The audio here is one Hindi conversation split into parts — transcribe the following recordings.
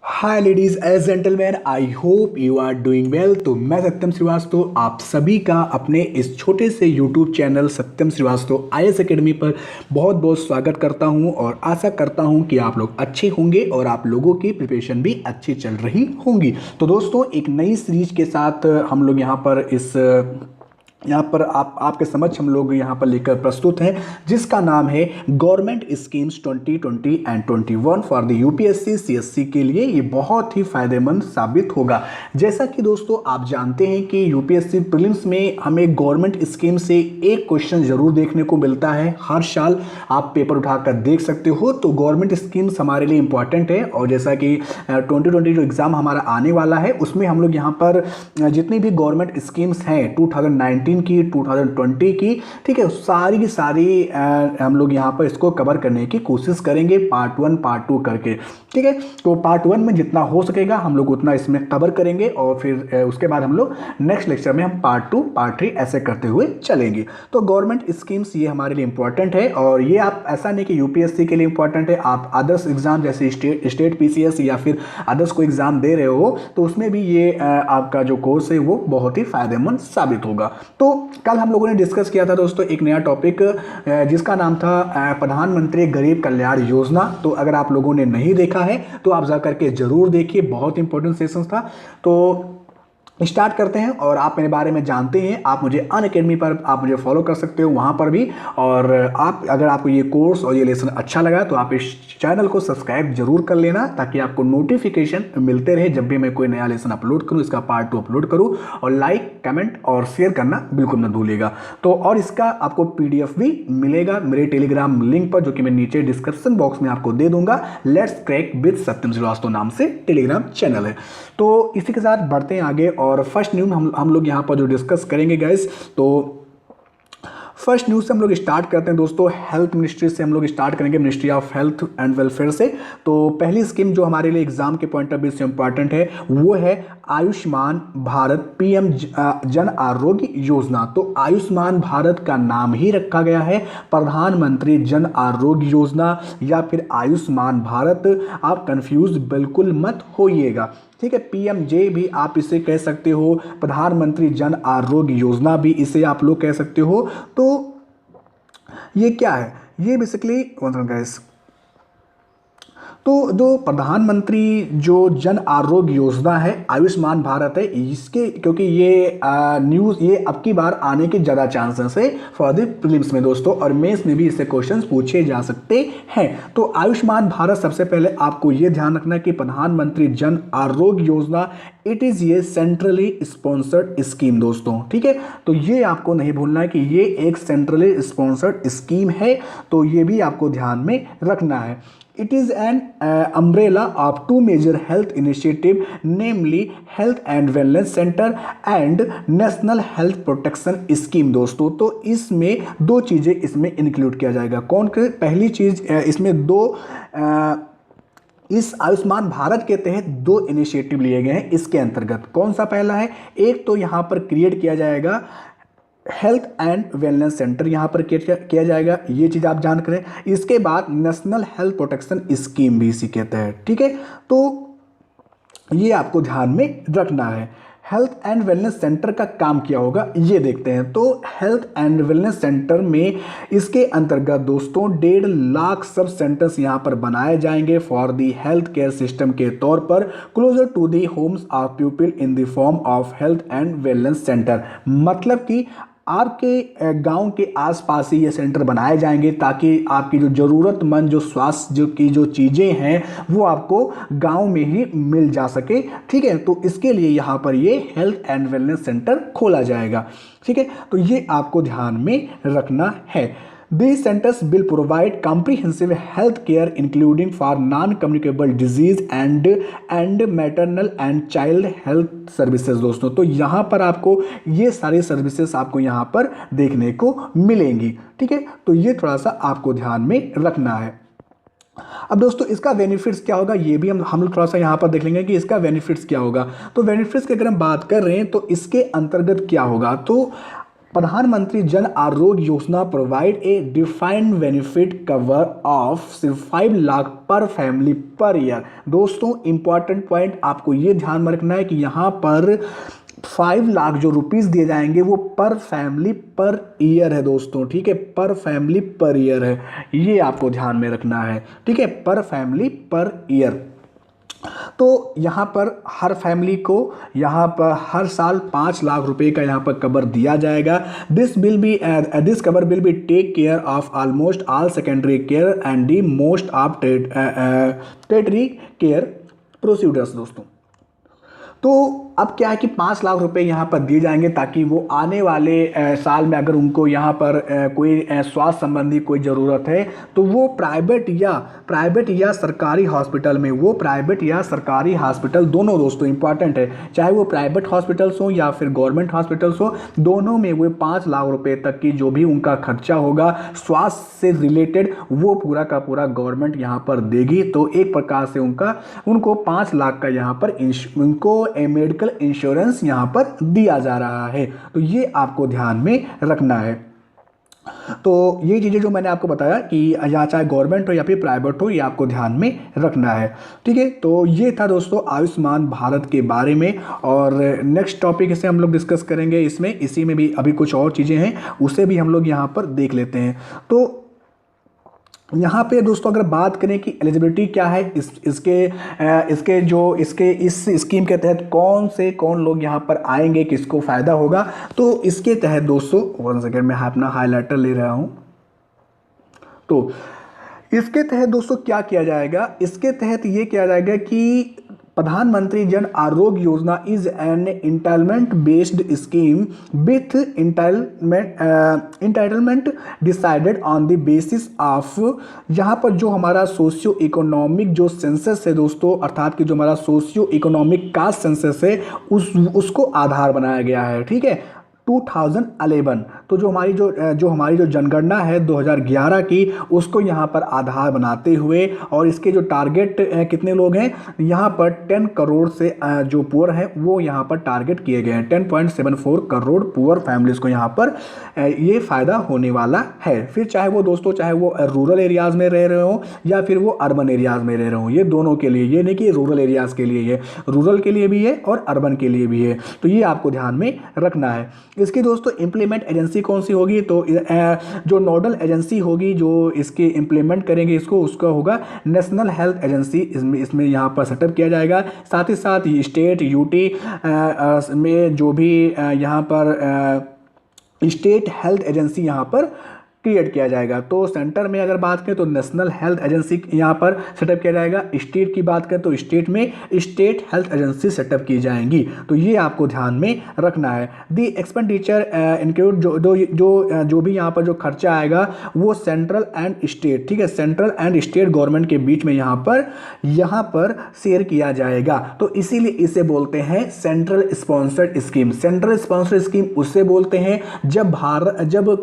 Hi ladies and gentleman, I hope you are doing well. तो मैं सत्यम श्रीवास्तव आप सभी का अपने इस छोटे से यूट्यूब चैनल सत्यम श्रीवास्तव आईएएस एकेडमी पर बहुत बहुत स्वागत करता हूं और आशा करता हूं कि आप लोग अच्छे होंगे और आप लोगों की प्रिपरेशन भी अच्छी चल रही होंगी। तो दोस्तों, एक नई सीरीज के साथ हम लोग यहाँ पर आपके समक्ष हम लोग यहाँ पर लेकर प्रस्तुत हैं, जिसका नाम है government schemes 2020 and 21 for the UPSC CSC के लिए। ये बहुत ही फायदेमंद साबित होगा। जैसा कि दोस्तों आप जानते हैं कि यूपीएससी प्रीलिम्स में हमें गवर्नमेंट स्कीम से एक क्वेश्चन जरूर देखने को मिलता है। हर साल आप पेपर उठाकर देख सकते हो। तो गवर्नमेंट स्कीम्स हमारे लिए इंपॉर्टेंट है और जैसा कि 2020 जो एग्ज़ाम हमारा आने वाला है उसमें हम लोग यहाँ पर जितनी भी गवर्नमेंट स्कीम्स हैं 2019 की, 2020 की, ठीक है, सारी की सारी हम लोग यहाँ पर इसको कवर करने की कोशिश करेंगे, पार्ट 1 पार्ट 2 करके। ठीक है, तो पार्ट 1 में जितना हो सकेगा हम लोग उतना इसमें कवर करेंगे और फिर उसके बाद हम लोग नेक्स्ट लेक्चर में हम पार्ट 2 पार्ट 3 ऐसे करते हुए चलेंगे। तो गवर्नमेंट स्कीम्स ये हमारे लिए इंपॉर्टेंट है और ये आप ऐसा नहीं कि यूपीएससी के लिए इंपॉर्टेंट है, आप अदर्स एग्जाम जैसे स्टेट पीसीएस या फिर अदर्स को एग्जाम दे रहे हो तो उसमें भी ये आपका जो कोर्स है वो बहुत ही फायदेमंद साबित होगा। तो कल हम लोगों ने डिस्कस किया था दोस्तों एक नया टॉपिक जिसका नाम था प्रधानमंत्री गरीब कल्याण योजना। तो अगर आप लोगों ने नहीं देखा है तो आप जा करके जरूर देखिए, बहुत इंपॉर्टेंट सेशन था। तो स्टार्ट करते हैं और आप मेरे बारे में जानते हैं, आप मुझे अनअकैडमी पर आप मुझे फॉलो कर सकते हो वहाँ पर भी। और आप अगर आपको ये कोर्स और ये लेसन अच्छा लगा तो आप इस चैनल को सब्सक्राइब जरूर कर लेना ताकि आपको नोटिफिकेशन मिलते रहे जब भी मैं कोई नया लेसन अपलोड करूँ, इसका पार्ट 2 अपलोड करूँ। और लाइक कमेंट और शेयर करना बिल्कुल ना भूलिएगा। तो और इसका आपको पीडीएफ भी मिलेगा मेरे टेलीग्राम लिंक पर, जो कि मैं नीचे डिस्क्रिप्शन बॉक्स में आपको दे दूंगा। लेट्स क्रैक विद सत्यम श्रीवास्तव नाम से टेलीग्राम चैनल है। तो इसी के साथ बढ़ते हैं आगे और फर्स्ट न्यूज़ हम लोग यहाँ पर जो डिस्कस करेंगे गाइस, तो फर्स्ट न्यूज़ से हम लोग स्टार्ट करते हैं दोस्तों। हेल्थ मिनिस्ट्री से हम लोग स्टार्ट करेंगे, ministry of health and welfare से। तो पहली स्कीम जो हमारे लिए एग्जाम के पॉइंट ऑफ व्यू से इंपॉर्टेंट है वो है आयुष्मान भारत पीएम जन आरोग्य योजना। तो आयुष्मान भारत का नाम ही रखा गया है प्रधानमंत्री जन आरोग्य योजना या फिर आयुष्मान भारत। आप कंफ्यूज बिल्कुल मत होइएगा, ठीक है। पीएमजे भी आप इसे कह सकते हो, प्रधानमंत्री जन आरोग्य योजना भी इसे आप लोग कह सकते हो। तो ये क्या है, ये बेसिकली गाइस, तो जो प्रधानमंत्री जो जन आरोग्य योजना है आयुष्मान भारत है, इसके क्योंकि ये न्यूज़ ये अब की बार आने के ज़्यादा चांसेस है फॉर द प्रीलिम्स में दोस्तों, और मेंस में भी इससे क्वेश्चंस पूछे जा सकते हैं। तो आयुष्मान भारत, सबसे पहले आपको ये ध्यान रखना है कि प्रधानमंत्री जन आरोग्य योजना इट इज़ ये सेंट्रली स्पॉन्सर्ड स्कीम दोस्तों, ठीक है। तो ये आपको नहीं भूलना है कि ये एक सेंट्रली स्पॉन्सर्ड स्कीम है, तो ये भी आपको ध्यान में रखना है। It is an umbrella of two major health initiatives, namely Health and Wellness Center and National Health Protection Scheme दोस्तों। तो इसमें दो चीज़ें इसमें इंक्लूड किया जाएगा। कौन के पहली चीज़ इसमें दो इस आयुष्मान भारत के तहत दो इनिशिएटिव लिए गए हैं इसके अंतर्गत। कौन सा पहला है, एक तो यहाँ पर क्रिएट किया जाएगा हेल्थ एंड वेलनेस सेंटर, यहाँ पर किया जाएगा, ये चीज़ आप जान करें। इसके बाद नेशनल हेल्थ प्रोटेक्शन स्कीम भी इसी के तहत, ठीक है। तो ये आपको ध्यान में रखना है। हेल्थ एंड वेलनेस सेंटर का काम क्या होगा ये देखते हैं। तो हेल्थ एंड वेलनेस सेंटर में इसके अंतर्गत दोस्तों 1.5 लाख सब सेंटर्स यहाँ पर बनाए जाएंगे for the health care system के तौर पर, closer to the homes of people in the form of health and wellness centre. मतलब कि आपके गांव के आसपास ही ये सेंटर बनाए जाएंगे ताकि आपकी जो ज़रूरतमंद जो स्वास्थ्य की जो चीज़ें हैं वो आपको गांव में ही मिल जा सके, ठीक है। तो इसके लिए यहाँ पर ये हेल्थ एंड वेलनेस सेंटर खोला जाएगा, ठीक है। तो ये आपको ध्यान में रखना है। These centers will provide comprehensive health care including for non-communicable disease and maternal and child health services दोस्तों। तो यहाँ पर आपको ये सारी सर्विसेज आपको यहाँ पर देखने को मिलेंगी, ठीक है। तो ये थोड़ा सा आपको ध्यान में रखना है। अब दोस्तों इसका बेनिफिट्स क्या होगा ये भी हम लोग थोड़ा सा यहाँ पर देख लेंगे कि इसका बेनिफिट्स क्या होगा। तो बेनिफिट्स की अगर हम बात कर रहे हैं तो इसके अंतर्गत क्या होगा, तो प्रधानमंत्री Jan Arogya Yojana provide a defined benefit cover of सिर्फ 5 लाख पर फैमिली पर ईयर। दोस्तों इंपॉर्टेंट पॉइंट आपको ये ध्यान में रखना है कि यहाँ पर 5 लाख जो रुपीस दिए जाएंगे वो पर फैमिली पर ईयर है दोस्तों, ठीक है, पर फैमिली पर ईयर है, ये आपको ध्यान में रखना है, ठीक है, पर फैमिली पर ईयर। तो यहाँ पर हर फैमिली को यहाँ पर हर साल 5 लाख रुपए का यहाँ पर कवर दिया जाएगा। This cover will be take care of almost all secondary care and the most of tertiary care procedures. दोस्तों तो अब क्या है कि 5 लाख रुपए यहाँ पर दिए जाएंगे ताकि वो आने वाले साल में अगर उनको यहाँ पर कोई स्वास्थ्य संबंधी कोई ज़रूरत है तो वो प्राइवेट या सरकारी हॉस्पिटल में, वो प्राइवेट या सरकारी हॉस्पिटल दोनों दोस्तों इंपॉर्टेंट है, चाहे वो प्राइवेट हॉस्पिटल्स हो या फिर गवर्नमेंट हॉस्पिटल्स हो, दोनों में वो 5 लाख रुपए तक की जो भी उनका खर्चा होगा स्वास्थ्य से रिलेटेड वो पूरा का पूरा गवर्नमेंट यहाँ पर देगी। तो एक प्रकार से उनको 5 लाख का यहाँ पर उनको मेडिकल इंश्योरेंस यहां पर दिया जा रहा है। तो ये आपको ध्यान में रखना है। तो ये चीज़ें जो मैंने आपको बताया कि या चाहे गवर्नमेंट हो या फिर प्राइवेट हो, ये आपको ध्यान में रखना है, ठीक है। तो ये था दोस्तों आयुष्मान भारत के बारे में, और नेक्स्ट टॉपिक इसे हम लोग डिस्कस करेंगे। इसी में भी अभी कुछ और चीज़ें हैं, उसे भी हम लोग यहाँ पर देख लेते हैं। तो यहाँ पे दोस्तों अगर बात करें कि एलिजिबिलिटी क्या है इस स्कीम के तहत कौन लोग यहाँ पर आएंगे, किसको फ़ायदा होगा, तो इसके तहत दोस्तों 1 सेकेंड में अपना हाइलाइटर ले रहा हूँ। तो इसके तहत दोस्तों क्या किया जाएगा, इसके तहत ये किया जाएगा कि प्रधानमंत्री Jan Arogya Yojana is an entitlement based scheme with entitlement decided on the basis of, यहाँ पर जो हमारा सोशियो इकोनॉमिक जो सेंसस है दोस्तों, अर्थात कि जो हमारा सोशियो इकोनॉमिक कास्ट सेंसस है उसको आधार बनाया गया है, ठीक है, 2011। तो जो हमारी जो जनगणना है 2011 की, उसको यहाँ पर आधार बनाते हुए, और इसके जो टारगेट कितने लोग हैं यहाँ पर 10 करोड़ से जो पुअर हैं वो यहाँ पर टारगेट किए गए हैं। 10.74 करोड़ पुअर फैमिलीज़ को यहाँ पर ये फ़ायदा होने वाला है। फिर चाहे वो दोस्तों रूरल एरियाज़ में रह रहे हो या फिर वो अर्बन एरियाज़ में रह रहे हो, ये दोनों के लिए, ये नहीं कि रूरल एरियाज़ के लिए, ये रूरल के लिए भी है और अर्बन के लिए भी है। तो ये आपको ध्यान में रखना है। इसकी दोस्तों इम्प्लीमेंट एजेंसी कौन सी होगी, तो जो नोडल एजेंसी होगी जो इसके इम्प्लीमेंट करेंगे उसका होगा नेशनल हेल्थ एजेंसी। इसमें यहाँ पर सेटअप किया जाएगा। साथ ही साथ स्टेट यूटी में जो भी यहाँ पर स्टेट हेल्थ एजेंसी यहाँ पर क्रिएट किया जाएगा। तो सेंटर में अगर बात करें तो नेशनल हेल्थ एजेंसी यहाँ पर सेटअप किया जाएगा। स्टेट की बात करें तो स्टेट में स्टेट हेल्थ एजेंसी सेटअप की जाएंगी। तो ये आपको ध्यान में रखना है। दी एक्सपेंडिचर इंक्लूड जो भी यहाँ पर जो खर्चा आएगा वो सेंट्रल एंड स्टेट, ठीक है, सेंट्रल एंड स्टेट गवर्नमेंट के बीच में यहाँ पर शेयर किया जाएगा। तो इसीलिए इसे बोलते हैं central sponsored scheme. Central sponsored scheme उसे बोलते हैं जब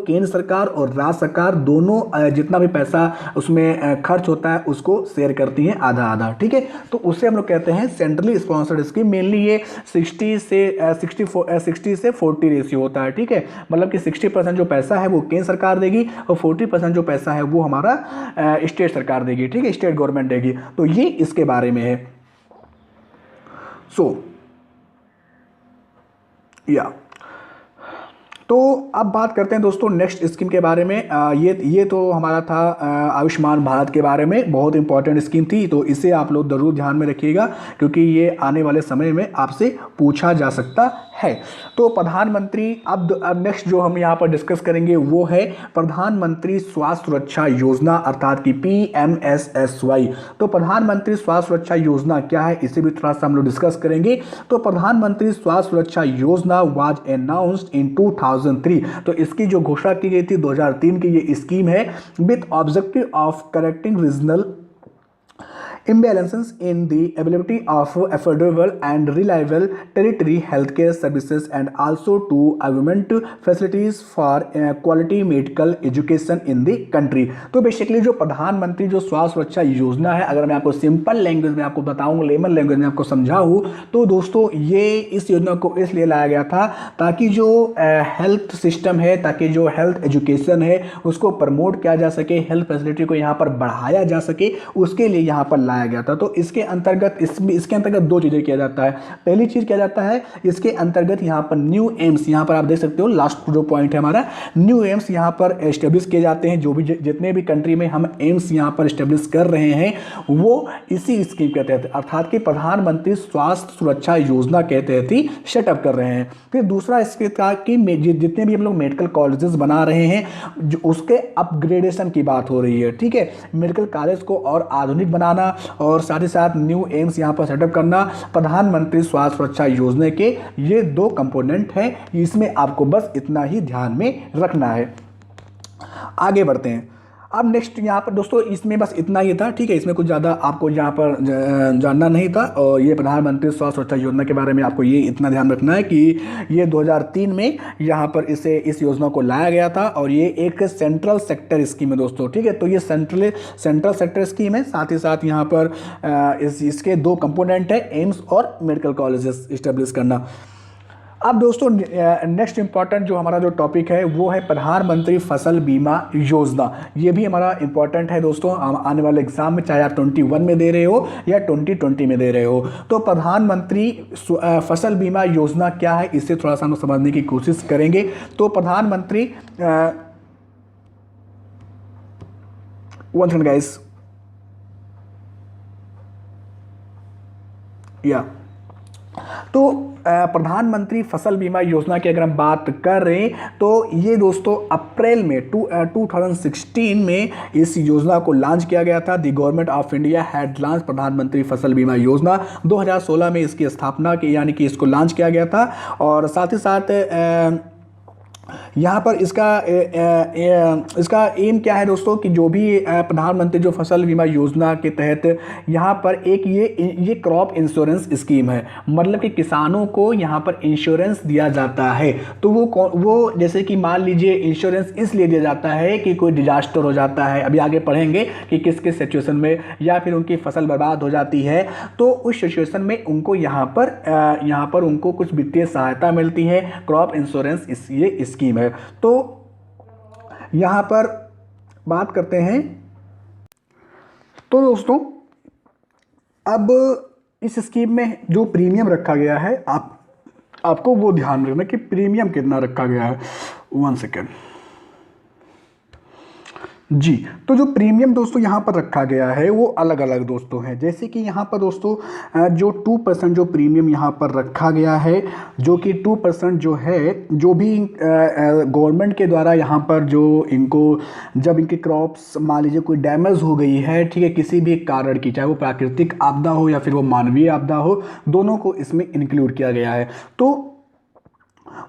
केंद्र सरकार और सरकार दोनों जितना भी पैसा उसमें खर्च होता है उसको शेयर करती हैं आधा आधा, ठीक है। तो उसे हम लोग कहते हैं सेंट्रली स्पॉन्सर्ड स्कीम। मेनली ये 60 से 40 रेशियो होता है, ठीक है, मतलब कि 60% जो पैसा है वो केंद्र सरकार देगी और 40% जो पैसा है वो हमारा स्टेट सरकार देगी, ठीक है, स्टेट गवर्नमेंट देगी। तो ये इसके बारे में है। तो अब बात करते हैं दोस्तों नेक्स्ट स्कीम के बारे में। ये तो हमारा था आयुष्मान भारत के बारे में, बहुत इंपॉर्टेंट स्कीम थी। तो इसे आप लोग जरूर ध्यान में रखिएगा क्योंकि ये आने वाले समय में आपसे पूछा जा सकता है। तो प्रधानमंत्री अब नेक्स्ट जो हम यहाँ पर डिस्कस करेंगे वो है प्रधानमंत्री स्वास्थ्य सुरक्षा योजना, अर्थात की PMSSY। तो प्रधानमंत्री स्वास्थ्य सुरक्षा योजना क्या है इसे भी थोड़ा सा हम लोग डिस्कस करेंगे। तो प्रधानमंत्री स्वास्थ्य सुरक्षा योजना वाज अनाउंस्ड इन 2003। तो इसकी जो घोषणा की गई थी 2003 की ये स्कीम है with objective of correcting regional imbalances in the availability of affordable and reliable tertiary healthcare services and also to augment facilities for quality medical education in the country। तो बेसिकली जो प्रधानमंत्री जो स्वास्थ्य सुरक्षा योजना है, अगर मैं आपको सिंपल लैंग्वेज में आपको बताऊं, लेमन लैंग्वेज में आपको समझाऊं, तो दोस्तों ये इस योजना को इसलिए लाया गया था ताकि जो हेल्थ सिस्टम है, ताकि जो हेल्थ एजुकेशन है उसको प्रमोट किया जा सके, हेल्थ फैसिलिटी को यहाँ पर बढ़ाया जा सके, उसके लिए यहाँ पर लाया गया था। तो इसके अंतर्गत इसके अंतर्गत दो चीज़ें किया जाता है। पहली चीज़ किया जाता है इसके अंतर्गत यहाँ पर न्यू एम्स, यहाँ पर आप देख सकते हो लास्ट जो पॉइंट है हमारा, न्यू एम्स यहाँ पर एस्टेब्लिश किए जाते हैं। जो भी जितने भी कंट्री में हम एम्स यहाँ पर एस्टेब्लिश कर रहे हैं वो इसी स्कीम के तहत, अर्थात कि प्रधानमंत्री स्वास्थ्य सुरक्षा योजना के तहत ही सेटअप कर रहे हैं। फिर दूसरा इसके था कि जितने भी हम लोग मेडिकल कॉलेजेस बना रहे हैं जो उसके अपग्रेडेशन की बात हो रही है, ठीक है, मेडिकल कॉलेज को और आधुनिक बनाना और साथ ही साथ न्यू एम्स यहाँ पर सेटअप करना प्रधानमंत्री स्वास्थ्य सुरक्षा योजना के ये दो कंपोनेंट हैं। इसमें आपको बस इतना ही ध्यान में रखना है। आगे बढ़ते हैं। अब नेक्स्ट यहाँ पर दोस्तों इसमें बस इतना ही था, ठीक है, इसमें कुछ ज़्यादा आपको यहाँ पर जानना नहीं था। और ये प्रधानमंत्री स्वास्थ्य सुरक्षा योजना के बारे में आपको ये इतना ध्यान रखना है कि ये 2003 में यहाँ पर इस योजना को लाया गया था और ये एक सेंट्रल सेक्टर स्कीम है दोस्तों, ठीक है। तो ये सेंट्रल सेक्टर स्कीम है, साथ ही साथ यहाँ पर इसके दो कंपोनेंट है, एम्स और मेडिकल कॉलेजेस इस्टेब्लिश करना। अब दोस्तों नेक्स्ट इंपॉर्टेंट जो हमारा जो टॉपिक है वो है प्रधानमंत्री फसल बीमा योजना। ये भी हमारा इंपॉर्टेंट है दोस्तों, आने वाले एग्जाम में, चाहे आप 21 में दे रहे हो या 2020 में दे रहे हो। तो प्रधानमंत्री फसल बीमा योजना क्या है, इससे थोड़ा सा हम समझने की कोशिश करेंगे। तो प्रधानमंत्री वन सेकंड गाइस, या तो प्रधानमंत्री फसल बीमा योजना की अगर हम बात कर रहे हैं तो ये दोस्तों अप्रैल में 2016 में इस योजना को लॉन्च किया गया था। The government of India had launch प्रधानमंत्री फसल बीमा योजना। 2016 में इसकी स्थापना की, यानी कि इसको लॉन्च किया गया था। और साथ ही साथ यहाँ पर इसका एम क्या है दोस्तों कि जो भी प्रधानमंत्री जो फसल बीमा योजना के तहत यहाँ पर एक ये क्रॉप इंश्योरेंस स्कीम है, मतलब कि किसानों को यहाँ पर इंश्योरेंस दिया जाता है। तो वो जैसे कि मान लीजिए इंश्योरेंस इसलिए दिया जाता है कि कोई डिजास्टर हो जाता है, अभी आगे पढ़ेंगे कि किस किस सिचुएशन में, या फिर उनकी फसल बर्बाद हो जाती है तो उस सिचुएशन में उनको यहाँ पर उनको कुछ वित्तीय सहायता मिलती है। क्रॉप इंश्योरेंस ये स्कीम है। तो यहां पर बात करते हैं। तो दोस्तों अब इस स्कीम में जो प्रीमियम रखा गया है, आपको वो ध्यान रखना कि प्रीमियम कितना रखा गया है। 1 सेकेंड जी। तो जो प्रीमियम दोस्तों यहाँ पर रखा गया है वो अलग अलग दोस्तों हैं। जैसे कि यहाँ पर दोस्तों जो 2% जो प्रीमियम यहाँ पर रखा गया है, जो कि 2% जो है, जो भी गवर्नमेंट के द्वारा यहाँ पर जो जब इनकी क्रॉप्स मान लीजिए कोई डैमेज हो गई है, ठीक है, किसी भी कारण की, चाहे वो प्राकृतिक आपदा हो या फिर वो मानवीय आपदा हो, दोनों को इसमें इंक्लूड किया गया है। तो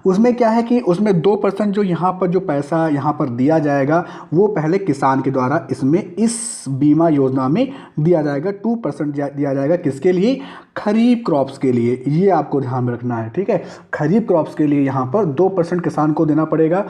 उसमें क्या है कि उसमें 2% जो यहाँ पर जो पैसा यहाँ पर दिया जाएगा वो पहले किसान के द्वारा इसमें इस बीमा योजना में दिया जाएगा। 2% दिया जाएगा किसके लिए? खरीफ क्रॉप्स के लिए। ये आपको ध्यान में रखना है, ठीक है। खरीफ क्रॉप्स के लिए यहाँ पर 2% किसान को देना पड़ेगा,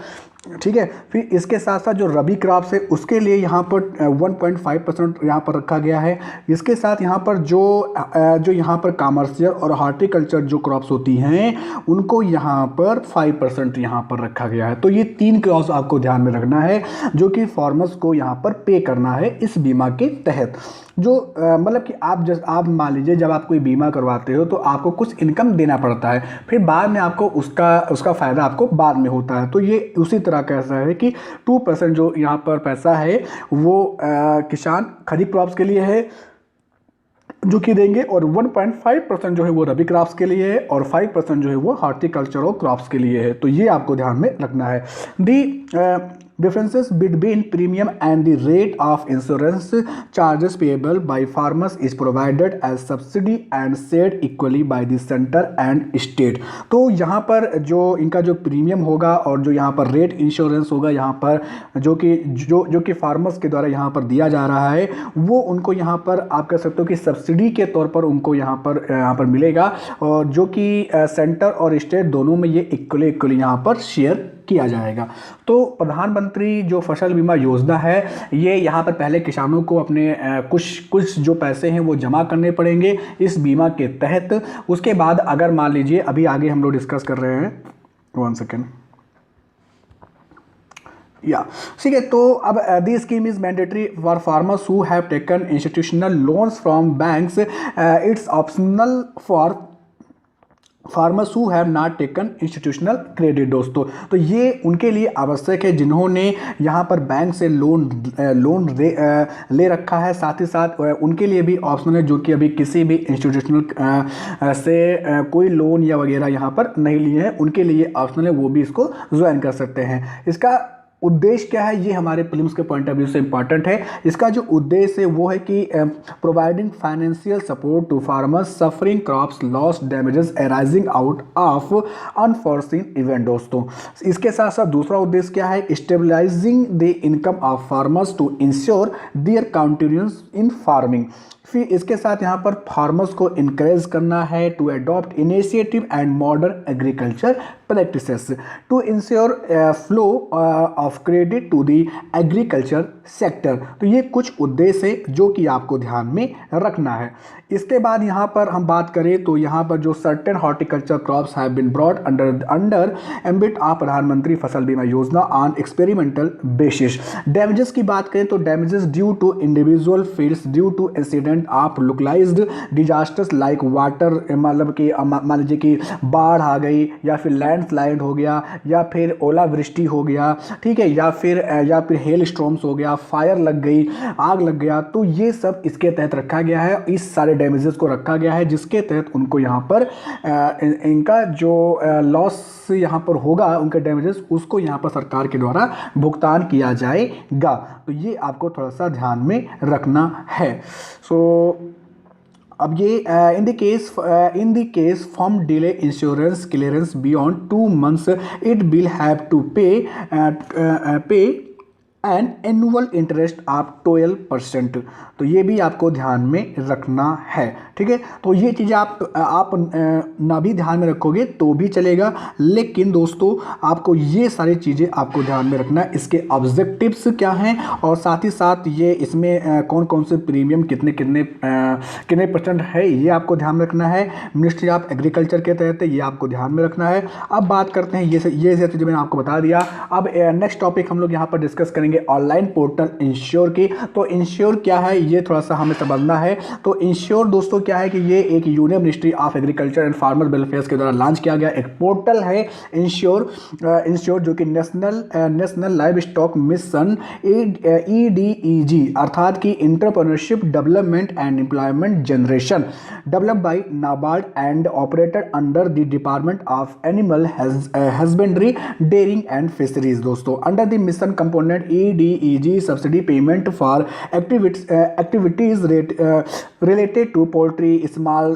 ठीक है। फिर इसके साथ साथ जो रबी क्रॉप्स है उसके लिए यहाँ पर 1.5% यहाँ पर रखा गया है। इसके साथ यहाँ पर जो यहाँ पर कॉमर्शियल और हॉर्टिकल्चर जो क्रॉप्स होती हैं उनको यहाँ पर 5% यहाँ पर रखा गया है। तो ये 3 क्रॉप्स आपको ध्यान में रखना है जो कि फार्मर्स को यहाँ पर पे करना है इस बीमा के तहत। जो मतलब कि आप मान लीजिए जब आप कोई बीमा करवाते हो तो आपको कुछ इनकम देना पड़ता है, फिर बाद में आपको उसका फ़ायदा आपको बाद में होता है। तो ये उसी तरह कैसा है कि 2% जो यहाँ पर पैसा है वो किसान खरीफ क्रॉप्स के लिए है जो कि देंगे, और 1.5% जो है वो रबी क्रॉप्स के लिए है, और 5% जो है वो हॉर्टिकल्चर और क्रॉप्स के लिए है। तो ये आपको ध्यान में रखना है। differences between premium and the rate of insurance charges payable by farmers is provided as subsidy and shared equally by the center and state। तो यहाँ पर जो इनका जो प्रीमियम होगा और जो यहाँ पर रेट इंश्योरेंस होगा यहाँ पर जो कि फार्मर्स के द्वारा यहाँ पर दिया जा रहा है, वो उनको यहाँ पर आप कह सकते हो कि सब्सिडी के तौर पर उनको यहाँ पर मिलेगा, और जो कि सेंटर और स्टेट दोनों में ये इक्वली यहाँ पर शेयर किया जाएगा। तो प्रधानमंत्री जो फसल बीमा योजना है, ये यहाँ पर पहले किसानों को अपने कुछ जो पैसे हैं वो जमा करने पड़ेंगे इस बीमा के तहत। उसके बाद अगर मान लीजिए अभी आगे हम लोग डिस्कस कर रहे हैं, 1 सेकेंड, या ठीक है। तो अब the scheme is mandatory for farmers who have taken institutional loans from banks, it's optional for farmers who have not taken institutional credit. दोस्तों, तो ये उनके लिए आवश्यक है जिन्होंने यहाँ पर बैंक से लोन ले रखा है। साथ ही साथ उनके लिए भी ऑप्शनल है जो कि अभी किसी भी इंस्टीट्यूशनल से कोई लोन या वगैरह यहाँ पर नहीं लिए हैं, उनके लिए ऑप्शनल है, वो भी इसको ज्वाइन कर सकते हैं। इसका उद्देश्य क्या है, ये हमारे प्रीलिम्स के पॉइंट ऑफ व्यू से इंपॉर्टेंट है। इसका जो उद्देश्य है वो है कि providing financial support to farmers suffering crops loss damages arising out of unforeseen event. दोस्तों, इसके साथ साथ दूसरा उद्देश्य क्या है, stabilising the income of farmers to ensure their continuance in farming. फिर इसके साथ यहाँ पर फार्मर्स को इनकरेज करना है to adopt initiative and modern agriculture practices to ensure flow of credit to the agriculture sector. तो ये कुछ उद्देश्य है जो कि आपको ध्यान में रखना है। इसके बाद यहाँ पर हम बात करें तो यहाँ पर जो certain horticulture crops have been brought under ambit of Pradhan Mantri Fasal बीमा योजना ऑन एक्सपेरिमेंटल बेसिस। डैमेजेस की बात करें तो damages due to individual fields due to incident of localised disasters like water, मतलब कि मान लीजिए कि बाढ़ आ गई या फिर लैंडस्लाइड हो गया या फिर ओलावृष्टि हो गया, ठीक है, या फिर हेल स्टॉर्म्स हो गया, फायर लग गई, आग लग गया, तो ये सब इसके तहत रखा गया है। इस सारे डैमेजेस को रखा गया है जिसके तहत उनको यहाँ पर इनका जो लॉस यहाँ पर होगा, उनके डैमेजेस, उसको यहाँ पर सरकार के द्वारा भुगतान किया जाएगा। तो ये आपको थोड़ा सा ध्यान में रखना है। अब ये in the case form delay insurance clearance beyond 2 months it will have to pay and annual interest of 12%। तो ये भी आपको ध्यान में रखना है, ठीक है। तो ये चीज़ें आप ना भी ध्यान में रखोगे तो भी चलेगा, लेकिन दोस्तों आपको ये सारी चीज़ें आपको ध्यान में रखना है। इसके ऑब्जेक्टिव्स क्या हैं और साथ ही साथ ये इसमें कौन कौन से प्रीमियम कितने % है, ये आपको ध्यान में रखना है। मिनिस्ट्री ऑफ एग्रीकल्चर के तहत ये आपको ध्यान में रखना है। अब बात करते हैं ये चीज़ें मैंने आपको बता दिया। अब नेक्स्ट टॉपिक हम लोग यहाँ पर डिस्कस करेंगे ऑनलाइन पोर्टल इंश्योर की। तो इंश्योर क्या है ये थोड़ा सा हमें समझना है। तो इंश्योर दोस्तों क्या है कि ये एक union ministry of agriculture and farmer welfare के द्वारा लॉन्च किया गया एक पोर्टल है इंश्योर जो कि national livestock mission EDEG अर्थात कि entrepreneurship development and employment generation developed by NABARD and operated under the department of animal husbandry dairying and fisheries. दोस्तों, under the mission component EDEG subsidy payment for activities related to poultry, small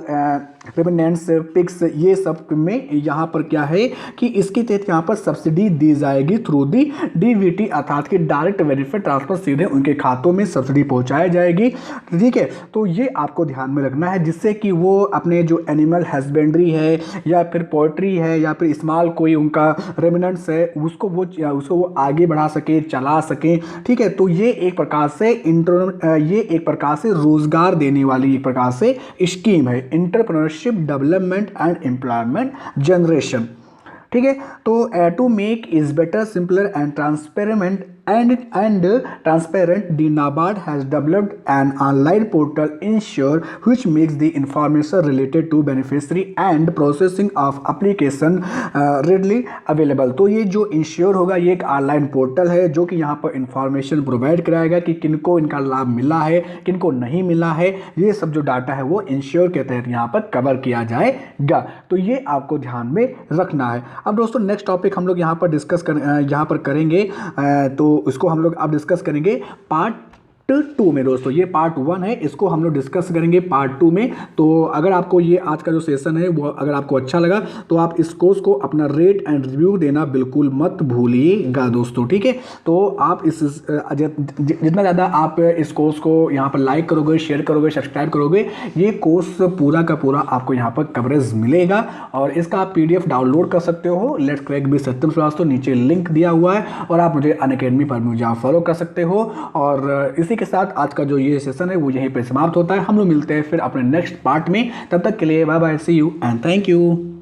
ruminants, pigs, ये सब में यहाँ पर क्या है कि इसके तहत यहाँ पर सब्सिडी दी जाएगी थ्रू दी DBT अर्थात कि डायरेक्ट बेनिफिट ट्रांसफर, सीधे उनके खातों में सब्सिडी पहुँचाई जाएगी, ठीक है। तो ये आपको ध्यान में रखना है जिससे कि वो अपने जो एनिमल हस्बेंड्री है या फिर पोल्ट्री है या फिर स्मॉल कोई उनका रुमिनेंट्स है उसको वो आगे बढ़ा सके, चला सके, ठीक है। तो ये एक प्रकार से रोजगार देने वाली एक प्रकार से स्कीम है, entrepreneurship development and employment generation, ठीक है। तो to make is better simpler and and transparent, the NABARD has developed an online portal Ensure which makes the information related to beneficiary and processing of application readily available। तो ये जो इंश्योर होगा ये एक ऑनलाइन पोर्टल है जो कि यहाँ पर इंफॉर्मेशन प्रोवाइड कराएगा कि किनको इनका लाभ मिला है, किनको नहीं मिला है। ये सब जो डाटा है वो इंश्योर के तहत यहाँ पर कवर किया जाएगा। तो ये आपको ध्यान में रखना है। अब दोस्तों नेक्स्ट टॉपिक हम लोग यहाँ पर करेंगे, तो इसको हम लोग अब डिस्कस करेंगे पार्ट 2 में। दोस्तों ये पार्ट 1 है, इसको हम लोग डिस्कस करेंगे पार्ट 2 में। तो अगर आपको ये आज का जो सेशन है वो अगर आपको अच्छा लगा तो आप इस कोर्स को अपना रेट एंड रिव्यू देना बिल्कुल मत भूलिएगा दोस्तों, ठीक है। तो आप जितना ज़्यादा आप इस कोर्स को यहाँ पर लाइक करोगे, शेयर करोगे, सब्सक्राइब करोगे, ये कोर्स पूरा का पूरा आपको यहाँ पर कवरेज मिलेगा। और इसका आप PDF डाउनलोड कर सकते हो। लेट्स क्रैक विद सत्यम श्रीवास्तव, नीचे लिंक दिया हुआ है और आप मुझे अनअकैडमी पर मुझे आप फॉलो कर सकते हो। और इसी के साथ आज का जो ये सेशन है वो यहीं पे समाप्त होता है। हम लोग मिलते हैं फिर अपने नेक्स्ट पार्ट में। तब तक के लिए bye bye, see you and thank you.